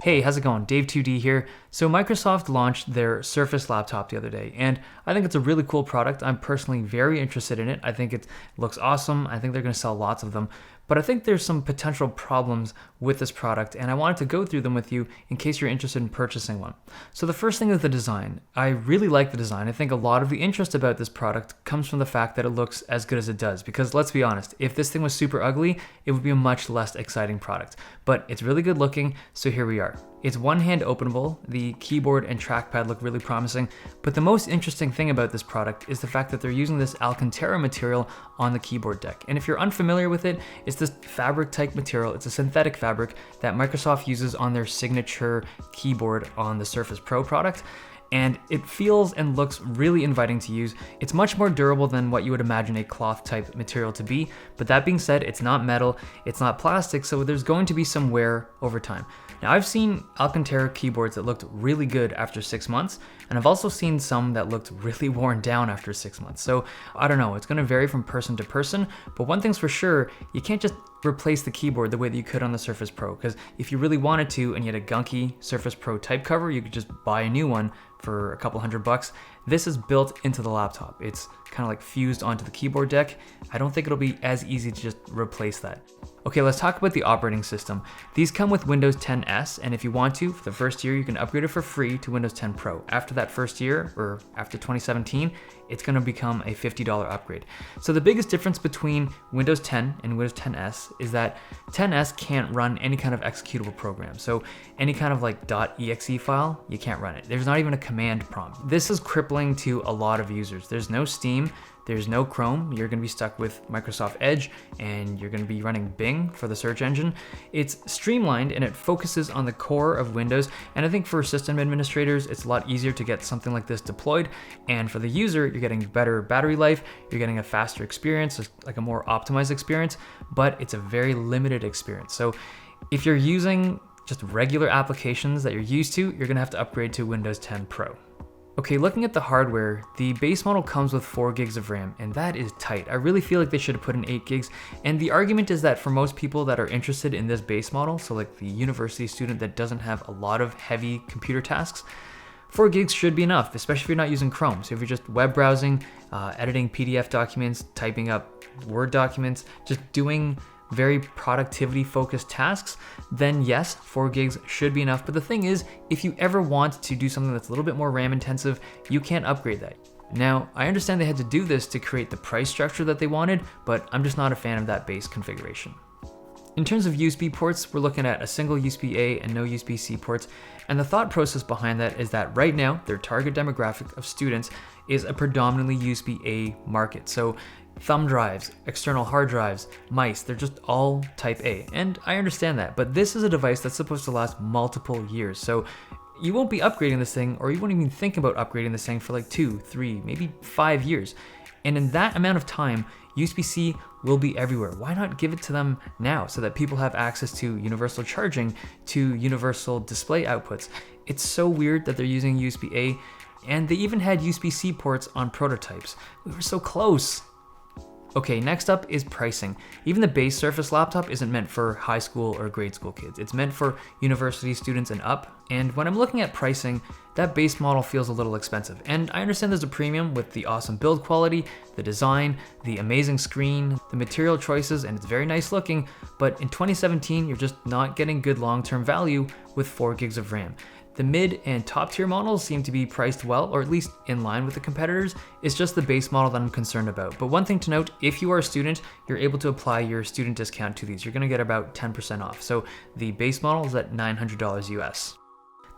Hey, how's it going? Dave 2D here. So Microsoft launched their Surface laptop the other day, and I think it's a really cool product. I'm personally very interested in it. I think it looks awesome. I think they're going to sell lots of them. But I think there's some potential problems with this product, and I wanted to go through them with you in case you're interested in purchasing one. So the first thing is the design. I really like the design. I think a lot of the interest about this product comes from the fact that it looks as good as it does. Because let's be honest, if this thing was super ugly, it would be a much less exciting product. But it's really good looking, so here we are. It's one-hand openable, the keyboard and trackpad look really promising, but the most interesting thing about this product is the fact that they're using this Alcantara material on the keyboard deck. And if you're unfamiliar with it, it's this fabric-type material. It's a synthetic fabric that Microsoft uses on their signature keyboard on the Surface Pro product. And it feels and looks really inviting to use. It's much more durable than what you would imagine a cloth type material to be, but that being said, it's not metal, it's not plastic, so there's going to be some wear over time. Now, I've seen Alcantara keyboards that looked really good after 6 months, and I've also seen some that looked really worn down after 6 months. So I don't know, it's gonna vary from person to person, but one thing's for sure, you can't just replace the keyboard the way that you could on the Surface Pro, because if you really wanted to and you had a gunky Surface Pro type cover, you could just buy a new one for a couple $100. This is built into the laptop. It's kind of like fused onto the keyboard deck. I don't think it'll be as easy to just replace that. Okay, let's talk about the operating system. These come with Windows 10s, and if you want to, for the first year, you can upgrade it for free to Windows 10 Pro. After that first year, or after 2017, it's gonna become a $50 upgrade. So the biggest difference between Windows 10 and Windows 10s is that 10s can't run any kind of executable program. So any kind of like .exe file, you can't run it. There's not even a command prompt. This is crippling to a lot of users. There's no Steam, there's no Chrome. You're gonna be stuck with Microsoft Edge, and you're gonna be running Bing for the search engine. It's streamlined and it focuses on the core of Windows. And I think for system administrators, it's a lot easier to get something like this deployed. And for the user, you're getting better battery life, you're getting a faster experience, like a more optimized experience, but it's a very limited experience. So if you're using just regular applications that you're used to, you're gonna have to upgrade to Windows 10 Pro. Okay, looking at the hardware, the base model comes with 4 gigs of RAM, and that is tight. I really feel like they should have put in 8 gigs, and the argument is that for most people that are interested in this base model, so like the university student that doesn't have a lot of heavy computer tasks, 4 gigs should be enough, especially if you're not using Chrome. So if you're just web browsing, editing PDF documents, typing up Word documents, just doing very productivity focused tasks, then yes, 4 gigs should be enough. But the thing is, if you ever want to do something that's a little bit more RAM intensive, you can't upgrade that. Now, I understand they had to do this to create the price structure that they wanted, but I'm just not a fan of that base configuration. In terms of USB ports, we're looking at a single USB-A and no USB-C ports. And the thought process behind that is that right now, their target demographic of students is a predominantly USB-A market. So thumb drives, external hard drives, mice, they're just all type A. And I understand that, but this is a device that's supposed to last multiple years. So you won't be upgrading this thing, or you won't even think about upgrading this thing for like 2, 3, maybe 5 years. And in that amount of time, USB-C will be everywhere. Why not give it to them now so that people have access to universal charging, to universal display outputs? It's so weird that they're using USB-A, and they even had USB-C ports on prototypes. We were so close. Okay, next up is pricing. Even the base Surface laptop isn't meant for high school or grade school kids. It's meant for university students and up. And when I'm looking at pricing, that base model feels a little expensive. And I understand there's a premium with the awesome build quality, the design, the amazing screen, the material choices, and it's very nice looking. But in 2017, you're just not getting good long-term value with 4 gigs of RAM. The mid and top tier models seem to be priced well, or at least in line with the competitors. It's just the base model that I'm concerned about. But one thing to note, if you are a student, you're able to apply your student discount to these. You're gonna get about 10% off. So the base model is at $900 US.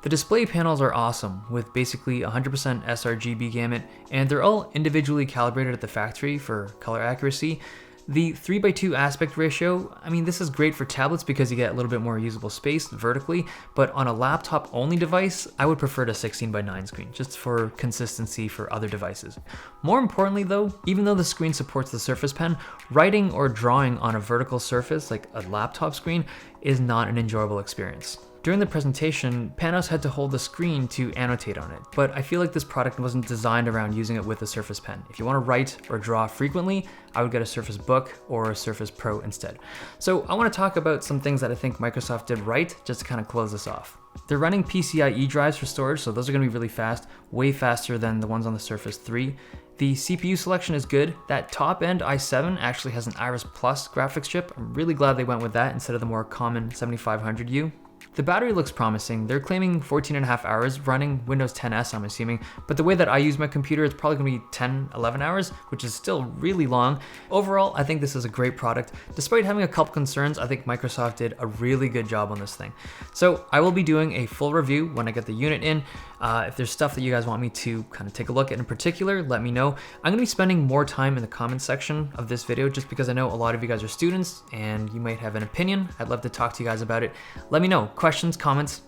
The display panels are awesome, with basically 100% sRGB gamut, and they're all individually calibrated at the factory for color accuracy. The 3:2 aspect ratio, I mean, this is great for tablets because you get a little bit more usable space vertically, but on a laptop only device, I would prefer a 16:9 screen, just for consistency for other devices. More importantly though, even though the screen supports the Surface Pen, writing or drawing on a vertical surface like a laptop screen is not an enjoyable experience. During the presentation, Panos had to hold the screen to annotate on it, but I feel like this product wasn't designed around using it with a Surface Pen. If you want to write or draw frequently, I would get a Surface Book or a Surface Pro instead. So I want to talk about some things that I think Microsoft did right, just to kind of close this off. They're running PCIe drives for storage, so those are going to be really fast, way faster than the ones on the Surface 3. The CPU selection is good. That top-end i7 actually has an Iris Plus graphics chip. I'm really glad they went with that instead of the more common 7500U. The battery looks promising. They're claiming 14.5 hours running Windows 10s, I'm assuming, but the way that I use my computer, it's probably gonna be 10, 11 hours, which is still really long. Overall, I think this is a great product. Despite having a couple concerns, I think Microsoft did a really good job on this thing. So I will be doing a full review when I get the unit in. If there's stuff that you guys want me to kind of take a look at in particular, let me know. I'm gonna be spending more time in the comments section of this video just because I know a lot of you guys are students and you might have an opinion. I'd love to talk to you guys about it. Let me know, questions, comments.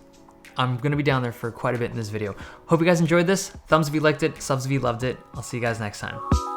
I'm gonna be down there for quite a bit in this video. Hope you guys enjoyed this. Thumbs if you liked it, subs if you loved it. I'll see you guys next time.